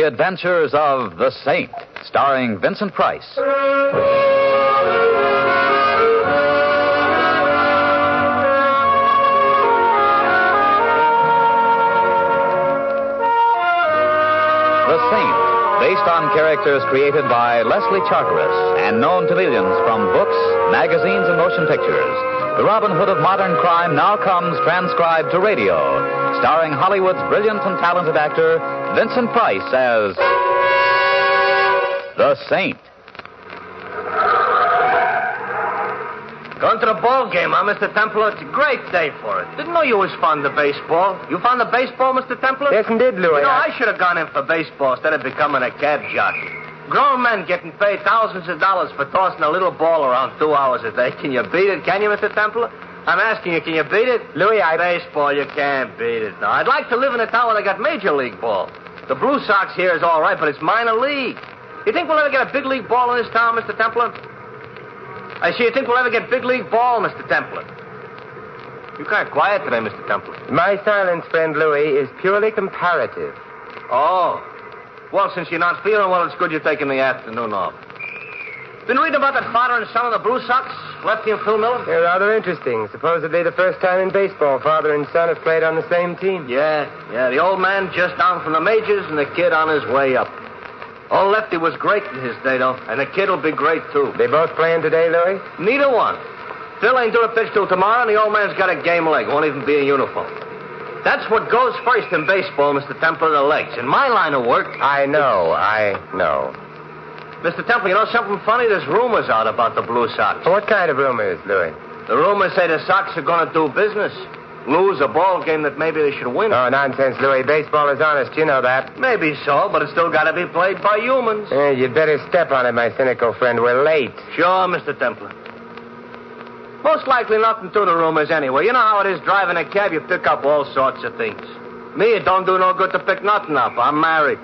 Adventures of the Saint, starring Vincent Price. The Saint, based on characters created by Leslie Charteris and known to millions from books, magazines, and motion pictures. The Robin Hood of modern crime now comes transcribed to radio, starring Hollywood's brilliant and talented actor Vincent Price as the Saint. Going to the ball game, huh, Mr. Templar? It's a great day for it. Didn't know you was fond of baseball. You fond of baseball, Mr. Templar? Yes, indeed, Louis. I should have gone in for baseball instead of becoming a cab jockey. Grown men getting paid thousands of dollars for tossing a little ball around 2 hours a day. Can you beat it? Can you, Mr. Templar? I'm asking you, can you beat it? Louis, Baseball, you can't beat it. No, I'd like to live in a town where they got Major League ball. The Blue Sox here is all right, but it's minor league. You think we'll ever get a big league ball in this town, Mr. Templar? I see, you think we'll ever get big league ball, Mr. Templar? You're kind of quiet today, Mr. Templar. My silence, friend Louis, is purely comparative. Oh. Well, since you're not feeling well, it's good you're taking the afternoon off. Been reading about that father and son of the Blue Sox, Lefty and Phil Miller? They're rather interesting. Supposedly the first time in baseball father and son have played on the same team. Yeah. The old man just down from the majors and the kid on his way up. Old Lefty was great in his day, though, and the kid will be great, too. They both playing today, Louis? Neither one. Phil ain't due to pitch till tomorrow, and the old man's got a game leg. Won't even be in uniform. That's what goes first in baseball, Mr. Templar, the legs. In my line of work... I know. Mr. Templar, you know something funny? There's rumors out about the Blue Sox. What kind of rumors, Louis? The rumors say the Sox are going to do business. Lose a ball game that maybe they should win. Oh, nonsense, Louis. Baseball is honest. You know that. Maybe so, but it's still got to be played by humans. You'd better step on it, my cynical friend. We're late. Sure, Mr. Templar. Most likely nothing to the rumors anyway. You know how it is driving a cab. You pick up all sorts of things. Me, it don't do no good to pick nothing up. I'm married.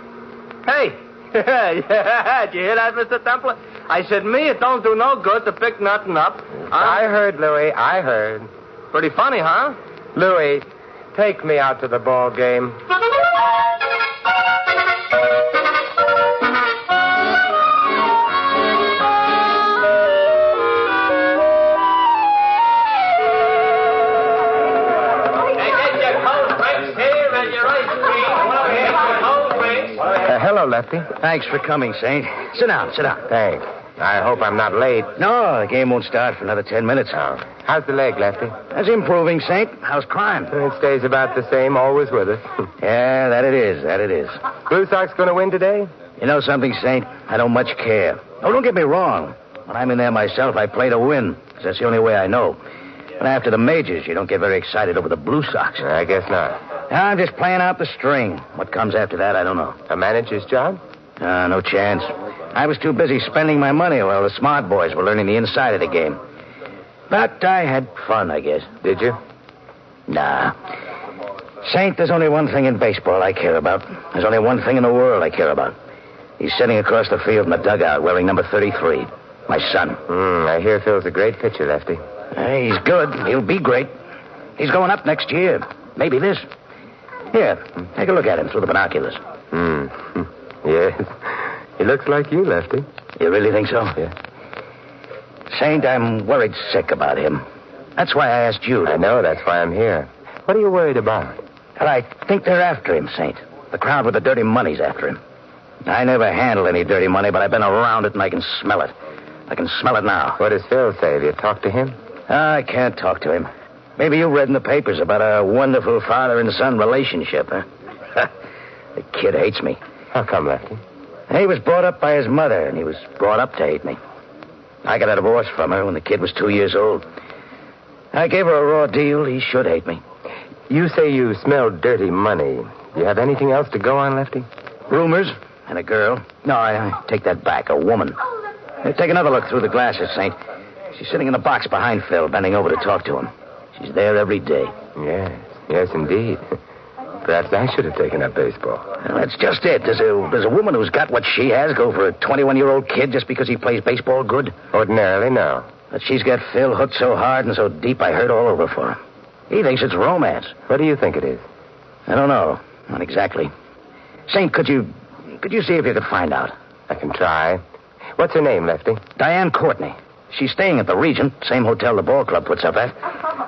Hey. Yeah, did you hear that, Mr. Templar? I said, me, it don't do no good to pick nothing up. I heard, Louis. I heard. Pretty funny, huh? Louis, take me out to the ball game. Hello, Lefty. Thanks for coming, Saint. Sit down. Thanks. I hope I'm not late. No, the game won't start for another 10 minutes. Oh. How's the leg, Lefty? That's improving, Saint. How's crime? It stays about the same, always with us. Yeah, that it is. Blue Sox going to win today? You know something, Saint? I don't much care. Oh, don't get me wrong. When I'm in there myself, I play to win, 'cause that's the only way I know. But after the majors, you don't get very excited over the Blue Sox. I guess not. I'm just playing out the string. What comes after that, I don't know. A manager's job? No chance. I was too busy spending my money while the smart boys were learning the inside of the game. But I had fun, I guess. Did you? Nah. Saint, there's only one thing in baseball I care about. There's only one thing in the world I care about. He's sitting across the field in the dugout wearing number 33. My son. I hear Phil's a great pitcher, Lefty. He's good. He'll be great. He's going up next year. Maybe this. Here, take a look at him through the binoculars. Yes. He looks like you, Lefty. You really think so? Yeah. Saint, I'm worried sick about him. That's why I asked you. I know, that's why I'm here. What are you worried about? Well, I think they're after him, Saint. The crowd with the dirty money's after him. I never handled any dirty money, but I've been around it and I can smell it. I can smell it now. What does Phil say? Have you talked to him? I can't talk to him. Maybe you read in the papers about a wonderful father and son relationship, huh? The kid hates me. How come, Lefty? He was brought up by his mother, and he was brought up to hate me. I got a divorce from her when the kid was 2 years old. I gave her a raw deal. He should hate me. You say you smelled dirty money. Do you have anything else to go on, Lefty? Rumors and a girl. No, I take that back. A woman. Take another look through the glasses, Saint. She's sitting in the box behind Phil, bending over to talk to him. She's there every day. Yes, indeed. Perhaps I should have taken up baseball. Well, that's just it. Does a woman who's got what she has go for a 21-year-old kid just because he plays baseball good? Ordinarily, no. But she's got Phil hooked so hard and so deep I hurt all over for him. He thinks it's romance. What do you think it is? I don't know. Not exactly. Saint, could you Could you see if you could find out? I can try. What's her name, Lefty? Diane Courtney. She's staying at the Regent, same hotel the ball club puts up at.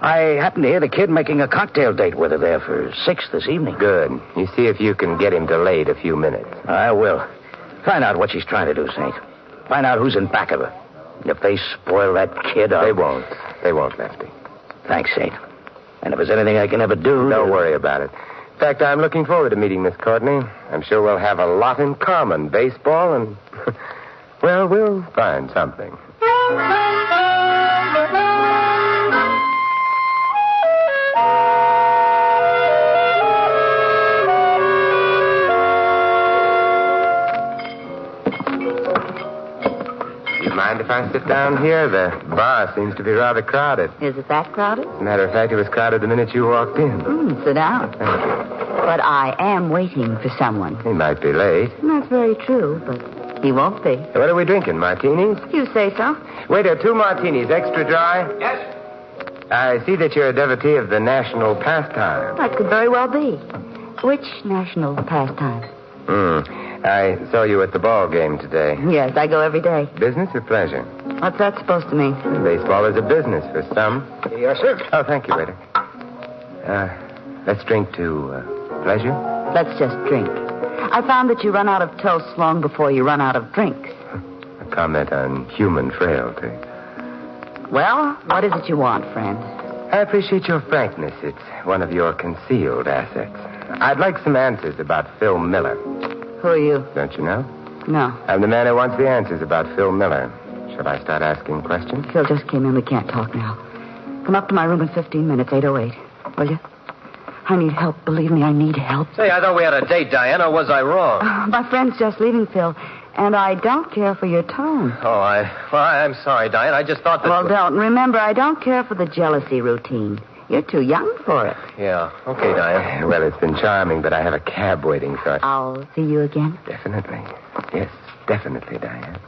I happened to hear the kid making a cocktail date with her there for 6 this evening. Good. You see if you can get him delayed a few minutes. I will. Find out what she's trying to do, Saint. Find out who's in back of her. If they spoil that kid, They won't. They won't, Lefty. Thanks, Saint. And if there's anything I can ever do... Don't worry about it. In fact, I'm looking forward to meeting Miss Courtney. I'm sure we'll have a lot in common. Baseball and... well, we'll find something. Mind if I sit down here? The bar seems to be rather crowded. Is it that crowded? As a matter of fact, it was crowded the minute you walked in. Sit down. Thank you. But I am waiting for someone. He might be late. That's very true, but he won't be. What are we drinking, martinis? You say so. Waiter, 2 martinis, extra dry. Yes? I see that you're a devotee of the national pastime. That could very well be. Which national pastime? I saw you at the ball game today. Yes, I go every day. Business or pleasure? What's that supposed to mean? Baseball is a business for some. Yes, sir. Oh, thank you, waiter. Let's drink to pleasure. Let's just drink. I found that you run out of toasts long before you run out of drinks. A comment on human frailty. Well, what is it you want, friend? I appreciate your frankness. It's one of your concealed assets. I'd like some answers about Phil Miller. Who are you? Don't you know? No. I'm the man who wants the answers about Phil Miller. Shall I start asking questions? Phil just came in. We can't talk now. Come up to my room in 15 minutes, 8:08. Will you? I need help. Believe me, I need help. Say, I thought we had a date, Diane, or was I wrong? My friend's just leaving, Phil, and I don't care for your tone. Oh, I'm sorry, Diane. I just thought that... Well, don't. Remember, I don't care for the jealousy routine. You're too young for it. Yeah. Okay, Diane. Well, it's been charming, but I have a cab waiting, so... I'll see you again. Definitely. Yes, definitely, Diane.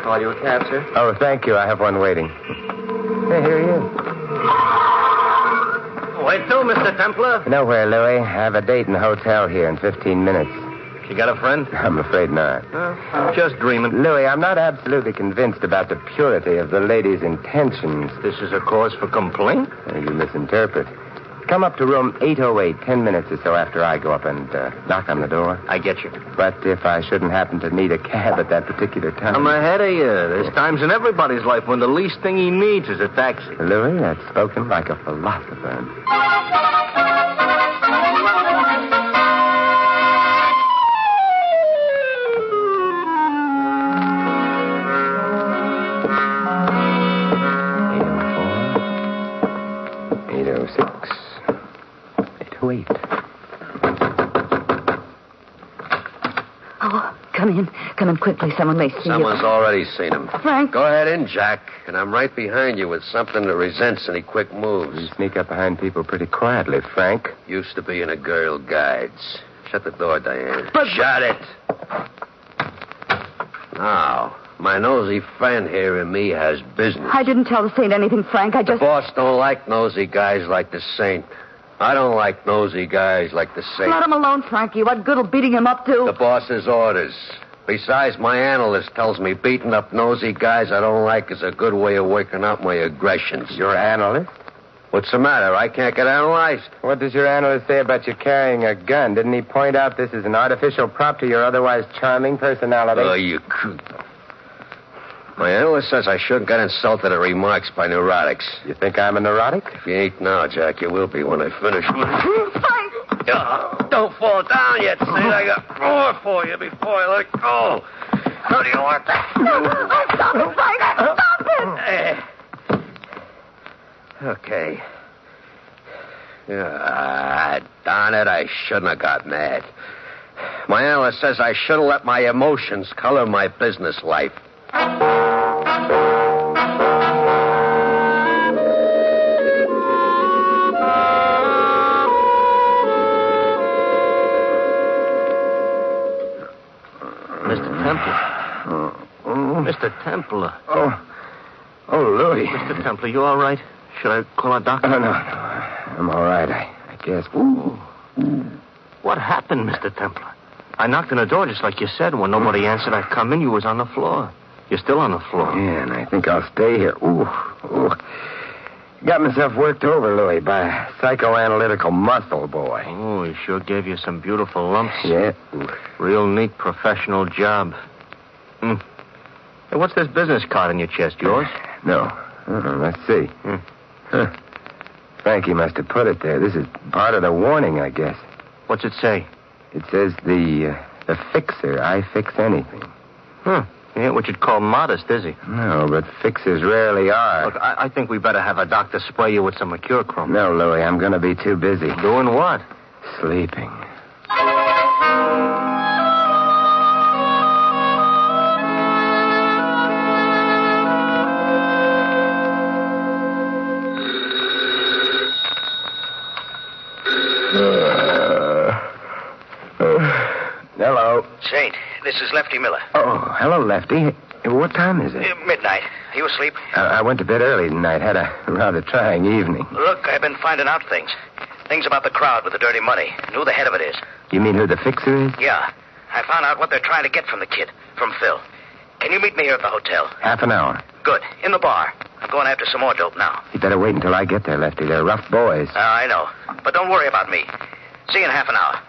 Call you a cab, sir? Oh, thank you. I have one waiting. Hey, here he is. Wait till, Mr. Templar. Nowhere, Louis. I have a date in the hotel here in 15 minutes. You got a friend? I'm afraid not. I'm just dreaming. Louis, I'm not absolutely convinced about the purity of the lady's intentions. This is a cause for complaint? You misinterpret. Come up to room 808, 10 minutes or so after I go up and knock on the door. I get you. But if I shouldn't happen to need a cab at that particular time... I'm ahead of you. There's times in everybody's life when the least thing he needs is a taxi. Louis, that's spoken like a philosopher. Wait. Oh, come in. Come in quickly. Someone may see Someone's you. already seen him. Frank. Go ahead in, Jack. And I'm right behind you with something that resents any quick moves. You sneak up behind people pretty quietly, Frank. Used to be in a Girl Guides. Shut the door, Diane. But- Shut it. Now, my nosy friend here and me has business. I didn't tell the Saint anything, Frank. I The just... boss don't like nosy guys like the Saint. I don't like nosy guys like the Saint. Let him alone, Frankie. What good'll beating him up do? The boss's orders. Besides, my analyst tells me beating up nosy guys I don't like is a good way of working out my aggressions. Your analyst? What's the matter? I can't get analyzed. What does your analyst say about you carrying a gun? Didn't he point out this is an artificial prop to your otherwise charming personality? Oh, you could. My analyst says I shouldn't get insulted at remarks by neurotics. You think I'm a neurotic? If you ain't now, Jack, you will be when I finish. Frank! Don't fall down yet, Sid. I got more for you before I let go. How do you want that? Stop it, Frank! Stop it! Okay. Darn it, I shouldn't have got mad. My analyst says I should have let my emotions color my business life. Mr. Templar. Mr. Templar. Oh, Louis. Mr. Templar, you all right? Should I call a doctor? No. I'm all right, I guess. Ooh. What happened, Mr. Templar? I knocked on the door just like you said. When nobody answered, I come in. You was on the floor. You're still on the floor. Yeah, and I think I'll stay here. Ooh. Got myself worked over, Louis, by a psychoanalytical muscle boy. Oh, he sure gave you some beautiful lumps. Yeah. Real neat professional job. Hey, what's this business card on your chest, yours? No. Let's see. Huh. Frankie must have put it there. This is part of the warning, I guess. What's it say? It says the fixer. I fix anything. He ain't what you'd call modest, is he? No, but fixers rarely are. Look, I think we better have a doctor spray you with some mercurochrome. No, Louis, I'm going to be too busy. Doing what? Sleeping. Hello. Saint, this is Lefty Miller. Oh, hello, Lefty. What time is it? Midnight. You asleep? I went to bed early tonight. Had a rather trying evening. Look, I've been finding out things. Things about the crowd with the dirty money. And who the head of it is. You mean who the fixer is? Yeah. I found out what they're trying to get from the kid, from Phil. Can you meet me here at the hotel? Half an hour. Good. In the bar. I'm going after some more dope now. You better wait until I get there, Lefty. They're rough boys. I know. But don't worry about me. See you in half an hour.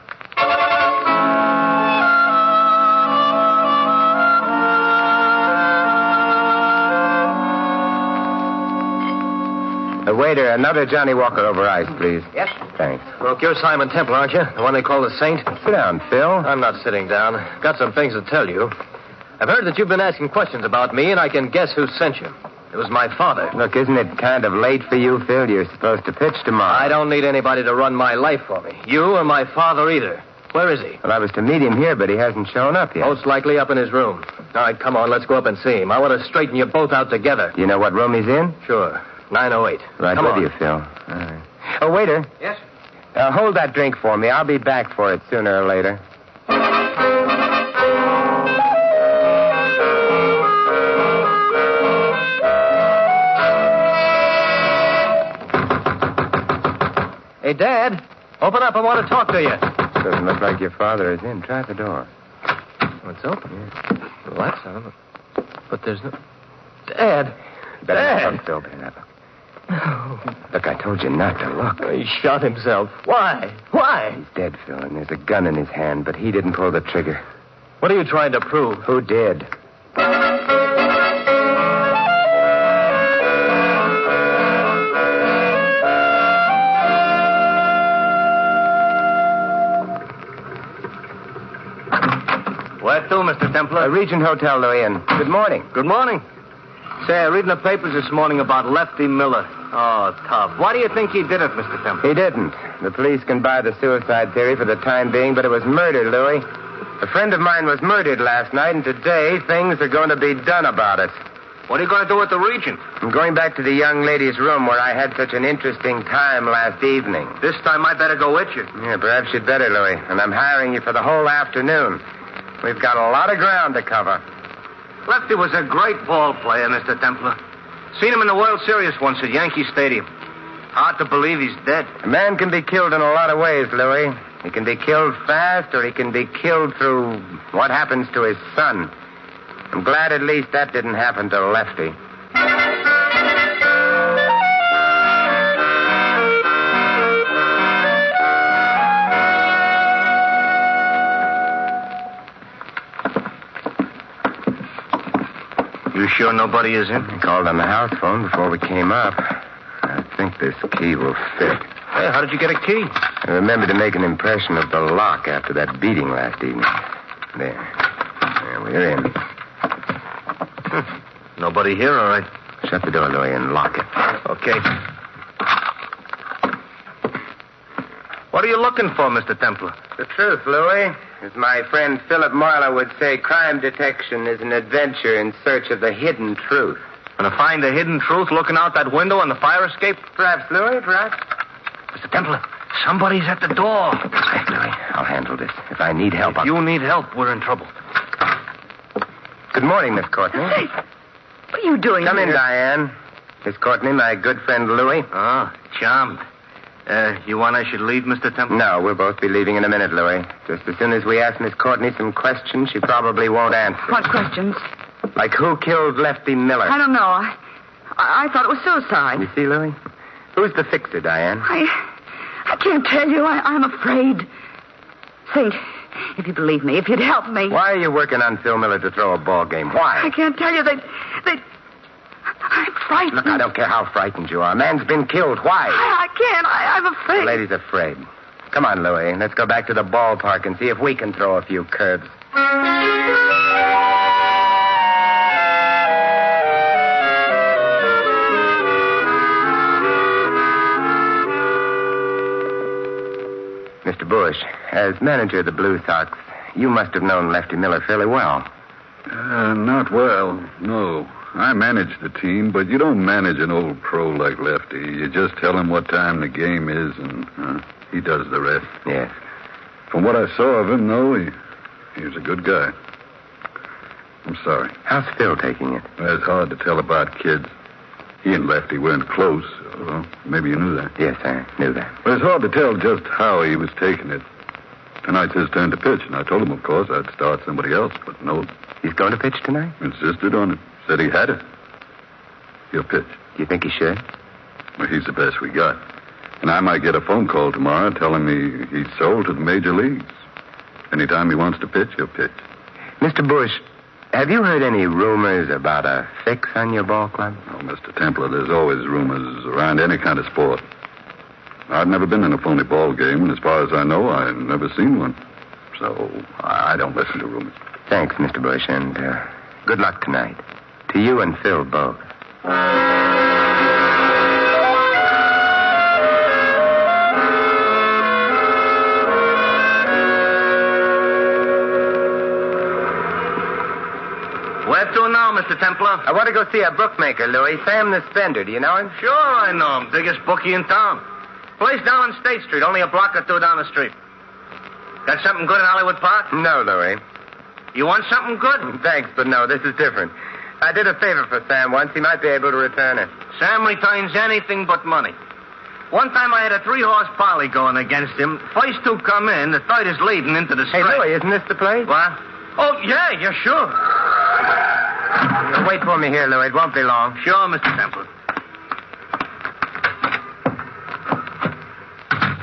Waiter, another Johnny Walker over ice, please. Yes? Thanks. Look, you're Simon Temple, aren't you? The one they call the Saint? Sit down, Phil. I'm not sitting down. Got some things to tell you. I've heard that you've been asking questions about me, and I can guess who sent you. It was my father. Look, isn't it kind of late for you, Phil? You're supposed to pitch tomorrow. I don't need anybody to run my life for me. You or my father either. Where is he? Well, I was to meet him here, but he hasn't shown up yet. Most likely up in his room. All right, come on, let's go up and see him. I want to straighten you both out together. Do you know what room he's in? Sure. 908. Right come with on. you, Phil. All right. Oh, waiter. Yes? Hold that drink for me. I'll be back for it sooner or later. Hey, Dad. Open up. I want to talk to you. Doesn't look like your father is in. Try the door. It's open. Yeah. The lights on. But there's no... Dad. Better Dad. not look, Phil. Better not look. Look, I told you not to look. He shot himself. Why? Why? He's dead, Phil, and there's a gun in his hand, but he didn't pull the trigger. What are you trying to prove? Who did? Where to, Mr. Templar? Regent Hotel, Louis, and good morning. Good morning. Say, I read in the papers this morning about Lefty Miller. Oh, tough. Why do you think he did it, Mr. Templar? He didn't. The police can buy the suicide theory for the time being, but it was murder, Louis. A friend of mine was murdered last night, and today things are going to be done about it. What are you going to do with the Regent? I'm going back to the young lady's room where I had such an interesting time last evening. This time I better go with you. Yeah, perhaps you'd better, Louis. And I'm hiring you for the whole afternoon. We've got a lot of ground to cover. Lefty was a great ball player, Mr. Templar. Seen him in the World Series once at Yankee Stadium. Hard to believe he's dead. A man can be killed in a lot of ways, Louis. He can be killed fast, or he can be killed through what happens to his son. I'm glad at least that didn't happen to Lefty. You sure nobody is in? I called on the house phone before we came up. I think this key will fit. Hey, how did you get a key? I remember to make an impression of the lock after that beating last evening. There, we're in. Nobody here, all right. Shut the door, Louis, and lock it. Okay. What are you looking for, Mr. Templar? The truth, Louis. As my friend Philip Marlowe would say, crime detection is an adventure in search of the hidden truth. Gonna find the hidden truth looking out that window on the fire escape? Perhaps, Louis, perhaps. Mr. Templar, somebody's at the door. Hey, Louis, I'll handle this. If I need help, If you need help, we're in trouble. Good morning, Miss Courtney. Hey, what are you doing Come here? in, Diane. Miss Courtney, my good friend Louis. Oh, charmed. You want I should leave, Mr. Temple? No, we'll both be leaving in a minute, Louis. Just as soon as we ask Miss Courtney some questions, she probably won't answer. What questions? Like who killed Lefty Miller? I don't know. I thought it was suicide. You see, Louis? Who's the fixer, Diane? I can't tell you. I'm afraid. Think, if you believe me, if you'd help me. Why are you working on Phil Miller to throw a ball game? Why? I can't tell you. I'm frightened. Look, I don't care how frightened you are. A man's been killed. Why? I can't. I'm afraid. The lady's afraid. Come on, Louis. Let's go back to the ballpark and see if we can throw a few curves. Mr. Bush, as manager of the Blue Sox, you must have known Lefty Miller fairly well. Not well, no. I manage the team, but you don't manage an old pro like Lefty. You just tell him what time the game is, and he does the rest. Yes. From what I saw of him, though, he was a good guy. I'm sorry. How's Phil taking it? Well, it's hard to tell about kids. He and Lefty weren't close. So maybe you knew that. Yes, I knew that. But it's hard to tell just how he was taking it. Tonight's his turn to pitch, and I told him, of course, I'd start somebody else, but no. He's going to pitch tonight? Insisted on it. Said he had it. He'll pitch. Do you think he should? Well, he's the best we got. And I might get a phone call tomorrow telling me he's sold to the major leagues. Anytime he wants to pitch, he'll pitch. Mr. Bush, have you heard any rumors about a fix on your ball club? Oh, Mr. Templar, there's always rumors around any kind of sport. I've never been in a phony ball game, and as far as I know, I've never seen one. So I don't listen to rumors. Thanks, Mr. Bush, and good luck tonight. To you and Phil both. Where to now, Mr. Templar? I want to go see a bookmaker, Louis. Sam the Spender. Do you know him? Sure, I know him. Biggest bookie in town. Place down on State Street, only a block or two down the street. Got something good in Hollywood Park? No, Louis. You want something good? Thanks, but no, this is different. I did a favor for Sam once. He might be able to return it. Sam returns anything but money. One time I had a 3-horse poly going against him. First two come in, the third is leading into the Hey, straight. Louis, isn't this the place? What? Oh, yeah, sure. Wait for me here, Louis. It won't be long. Sure, Mr. Temple.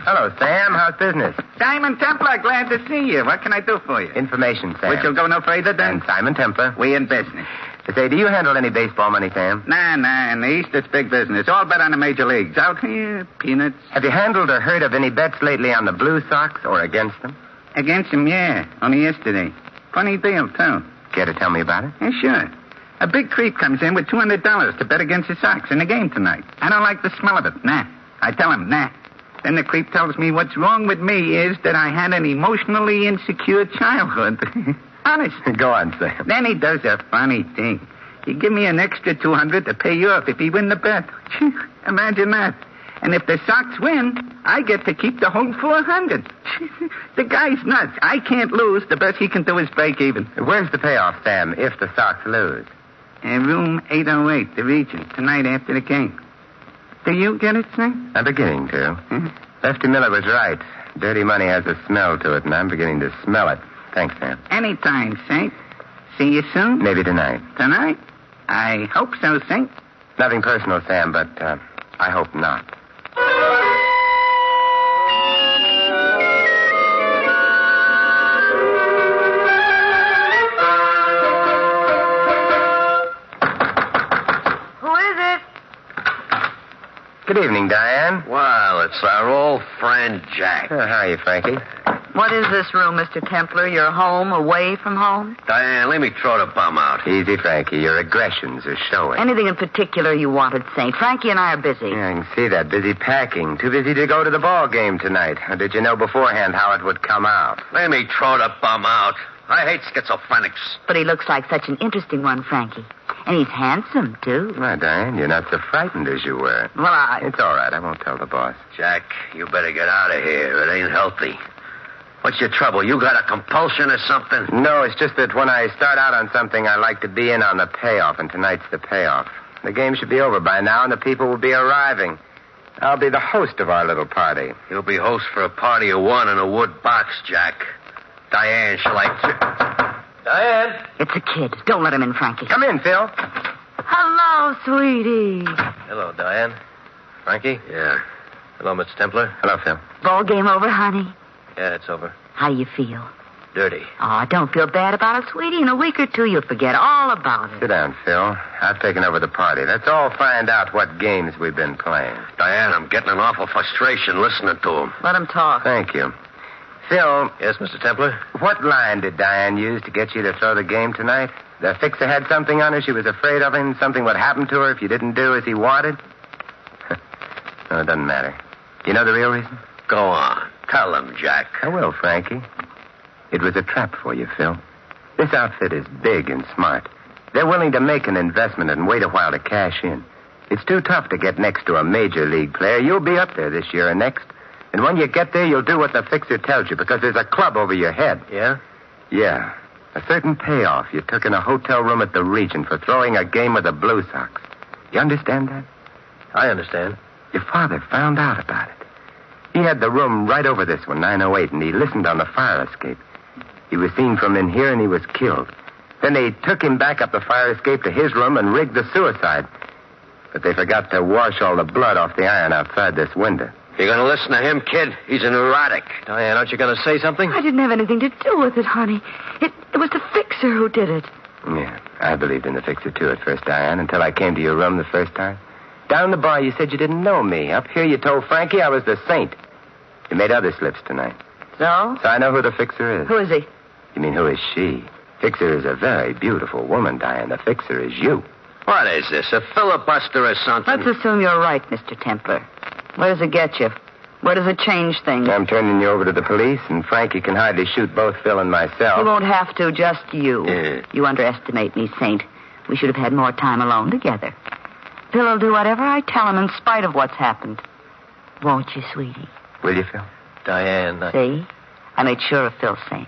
Hello, Sam. How's business? Simon Templar, glad to see you. What can I do for you? Information, Sam. Which will go no further than... And Simon Templar. We in business. Say, do you handle any baseball money, Sam? Nah. In the East, it's big business. All bet on the major leagues. Out here, peanuts. Have you handled or heard of any bets lately on the Blue Sox or against them? Against them, yeah. Only yesterday. Funny deal, too. Care to tell me about it? Yeah, sure. A big creep comes in with $200 to bet against the Sox in the game tonight. I don't like the smell of it. Nah. I tell him, nah. Then the creep tells me what's wrong with me is that I had an emotionally insecure childhood. Honest. Go on, Sam. Then he does a funny thing. He give me an extra $200 to pay you off if he win the bet. Imagine that. And if the Sox win, I get to keep the whole $400. The guy's nuts. I can't lose. The best he can do is break even. Where's the payoff, Sam, if the Sox lose? Room 808, the Regent, tonight after the game. Do you get it, Sam? I'm beginning to. Lefty Miller was right. Dirty money has a smell to it, and I'm beginning to smell it. Thanks, Sam. Anytime, Saint. See you soon? Maybe tonight. Tonight? I hope so, Saint. Nothing personal, Sam, but I hope not. Who is it? Good evening, Diane. Well, it's our old friend Jack. How are you, Frankie? What is this room, Mr. Templar? You're home, away from home? Diane, let me throw the bum out. Easy, Frankie. Your aggressions are showing. Anything in particular you wanted, Saint? Frankie and I are busy. Yeah, I can see that. Busy packing. Too busy to go to the ball game tonight. Or did you know beforehand how it would come out? Let me throw the bum out. I hate schizophrenics. But he looks like such an interesting one, Frankie. And he's handsome, too. Well, Diane, you're not so frightened as you were. Well, It's all right. I won't tell the boss. Jack, you better get out of here. It ain't healthy. What's your trouble? You got a compulsion or something? No, it's just that when I start out on something, I like to be in on the payoff, and tonight's the payoff. The game should be over by now, and the people will be arriving. I'll be the host of our little party. You'll be host for a party of one in a wood box, Jack. Diane, shall I... Diane? It's a kid. Don't let him in, Frankie. Come in, Phil. Hello, sweetie. Hello, Diane. Frankie? Yeah. Hello, Mr. Templar. Hello, Phil. Ball game over, honey? Yeah, it's over. How you feel? Dirty. Oh, don't feel bad about it, sweetie. In a week or two, you'll forget all about it. Sit down, Phil. I've taken over the party. Let's all find out what games we've been playing. Diane, I'm getting an awful frustration listening to him. Let him talk. Thank you. Phil, Yes, Mr. Templar? what line did Diane use to get you to throw the game tonight? The fixer had something on her she was afraid of him, something would happen to her if you didn't do as he wanted? No, it doesn't matter. You know the real reason? Go on. Tell him, Jack. I will, Frankie. It was a trap for you, Phil. This outfit is big and smart. They're willing to make an investment and wait a while to cash in. It's too tough to get next to a major league player. You'll be up there this year and next. And when you get there, you'll do what the fixer tells you because there's a club over your head. Yeah? Yeah. A certain payoff you took in a hotel room at the Regent for throwing a game with the Blue Sox. You understand that? I understand. Your father found out about it. He had the room right over this one, 908, and he listened on the fire escape. He was seen from in here, and he was killed. Then they took him back up the fire escape to his room and rigged the suicide. But they forgot to wash all the blood off the iron outside this window. You gonna listen to him, kid? He's a neurotic. Diane, aren't you going to say something? I didn't have anything to do with it, honey. It was the fixer who did it. Yeah, I believed in the fixer, too, at first, Diane, until I came to your room the first time. Down the bar, you said you didn't know me. Up here, you told Frankie I was the saint. You made other slips tonight. So? So I know who the fixer is. Who is he? You mean, who is she? Fixer is a very beautiful woman, Diane. The fixer is you. What is this, a filibuster or something? Let's assume you're right, Mr. Templar. Where does it get you? Where does it change things? I'm turning you over to the police, and Frankie can hardly shoot both Phil and myself. He won't have to, just you. Yeah. You underestimate me, Saint. We should have had more time alone together. Phil will do whatever I tell him in spite of what's happened. Won't you, sweetie? Will you, Phil? Diane, See? I made sure of Phil, Saint.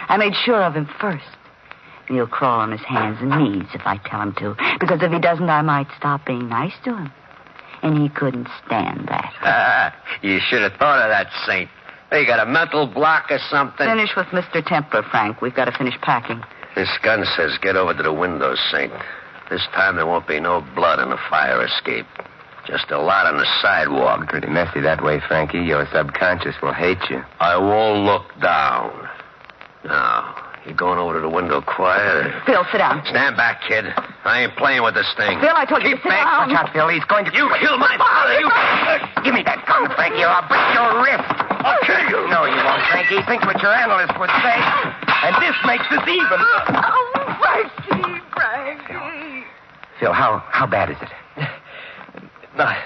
I made sure of him first. And he'll crawl on his hands and knees if I tell him to. Because if he doesn't, I might stop being nice to him. And he couldn't stand that. You should have thought of that, Saint. They got a mental block or something. Finish with Mr. Templar, Frank. We've got to finish packing. This gun says get over to the window, Saint. This time there won't be no blood in the fire escape. Just a lot on the sidewalk. Pretty messy that way, Frankie. Your subconscious will hate you. I won't look down. Now, you going over to the window quiet? Or... Phil, sit down. Stand back, kid. I ain't playing with this thing. Phil, I told you to sit down. Watch out, Phil. He's going to... You killed my father. You... Give me that gun, Frankie, or I'll break your wrist. I'll kill you. No, you won't, Frankie. Think what your analyst would say. And this makes us even. Oh, Frankie. Phil, how bad is it?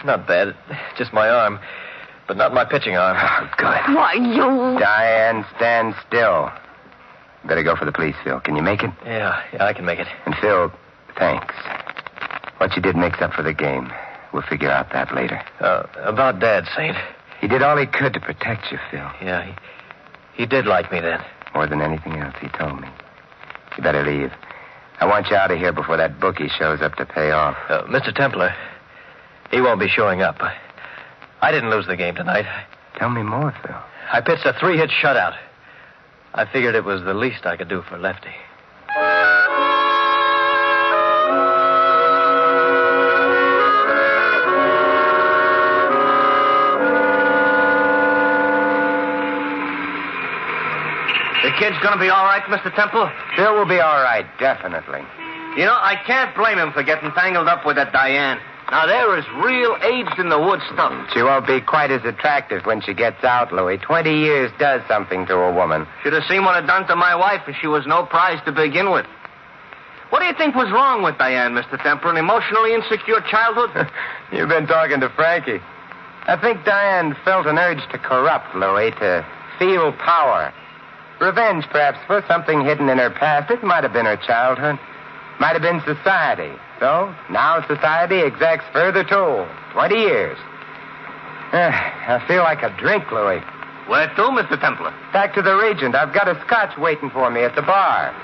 Not bad. Just my arm. But not my pitching arm. Oh, good. Why, you... Diane, stand still. Better go for the police, Phil. Can you make it? Yeah, I can make it. And Phil, thanks. What you did makes up for the game. We'll figure out that later. About Dad, Saint. He did all he could to protect you, Phil. Yeah, he did like me then. More than anything else, he told me. You better leave. I want you out of here before that bookie shows up to pay off. Mr. Templar, he won't be showing up. I didn't lose the game tonight. Tell me more, Phil. I pitched a 3-hit shutout. I figured it was the least I could do for Lefty. The kid's going to be all right, Mr. Temple? Phil will be all right, definitely. You know, I can't blame him for getting tangled up with that Diane. Now, there is real aged-in-the-wood stuff. She won't be quite as attractive when she gets out, Louis. 20 years does something to a woman. Should have seen what it done to my wife, and she was no prize to begin with. What do you think was wrong with Diane, Mr. Temple? An emotionally insecure childhood? You've been talking to Frankie. I think Diane felt an urge to corrupt, Louis, to feel power. Revenge, perhaps, for something hidden in her past. It might have been her childhood. Might have been society. So, now society exacts further toll. 20 years. I feel like a drink, Louis. Where to, Mr. Templar? Back to the Regent. I've got a scotch waiting for me at the bar.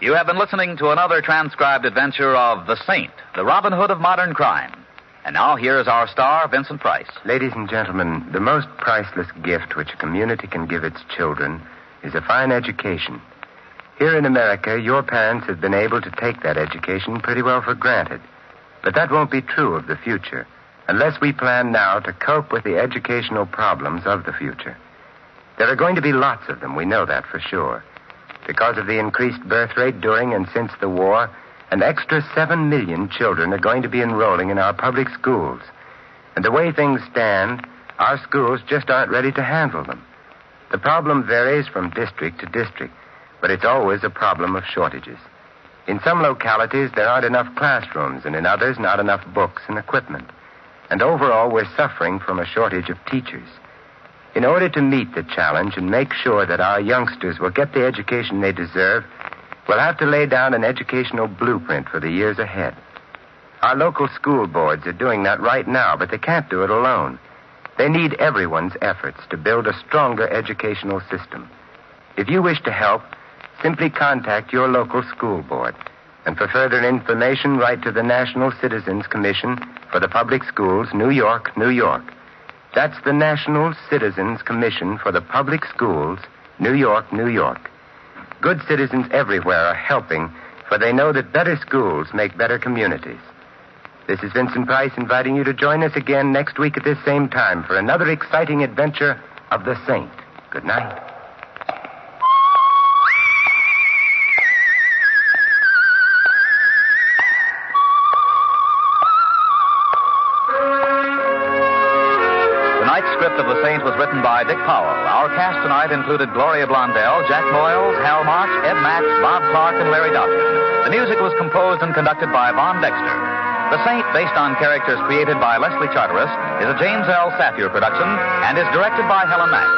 You have been listening to another transcribed adventure of The Saint, the Robin Hood of modern crime. And now here is our star, Vincent Price. Ladies and gentlemen, the most priceless gift which a community can give its children is a fine education. Here in America, your parents have been able to take that education pretty well for granted. But that won't be true of the future, unless we plan now to cope with the educational problems of the future. There are going to be lots of them, we know that for sure. Because of the increased birth rate during and since the war, an extra 7 million children are going to be enrolling in our public schools. And the way things stand, our schools just aren't ready to handle them. The problem varies from district to district, but it's always a problem of shortages. In some localities, there aren't enough classrooms, and in others, not enough books and equipment. And overall, we're suffering from a shortage of teachers. In order to meet the challenge and make sure that our youngsters will get the education they deserve, we'll have to lay down an educational blueprint for the years ahead. Our local school boards are doing that right now, but they can't do it alone. They need everyone's efforts to build a stronger educational system. If you wish to help, simply contact your local school board. And for further information, write to the National Citizens Commission for the Public Schools, New York, New York. That's the National Citizens Commission for the Public Schools, New York, New York. Good citizens everywhere are helping, for they know that better schools make better communities. This is Vincent Price inviting you to join us again next week at this same time for another exciting adventure of the Saint. Good night. Tonight's script of The Saint was written by Dick Powell. Our cast tonight included Gloria Blondell, Jack Moyles, Hal March, Ed Max, Bob Clark, and Larry Dodson. The music was composed and conducted by Von Dexter. The Saint, based on characters created by Leslie Charteris, is a James L. Safier production and is directed by Helen Mack.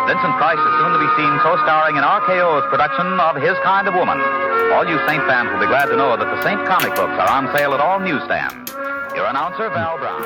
Vincent Price is soon to be seen co-starring in RKO's production of His Kind of Woman. All you Saint fans will be glad to know that the Saint comic books are on sale at all newsstands. Your announcer, Val Brown.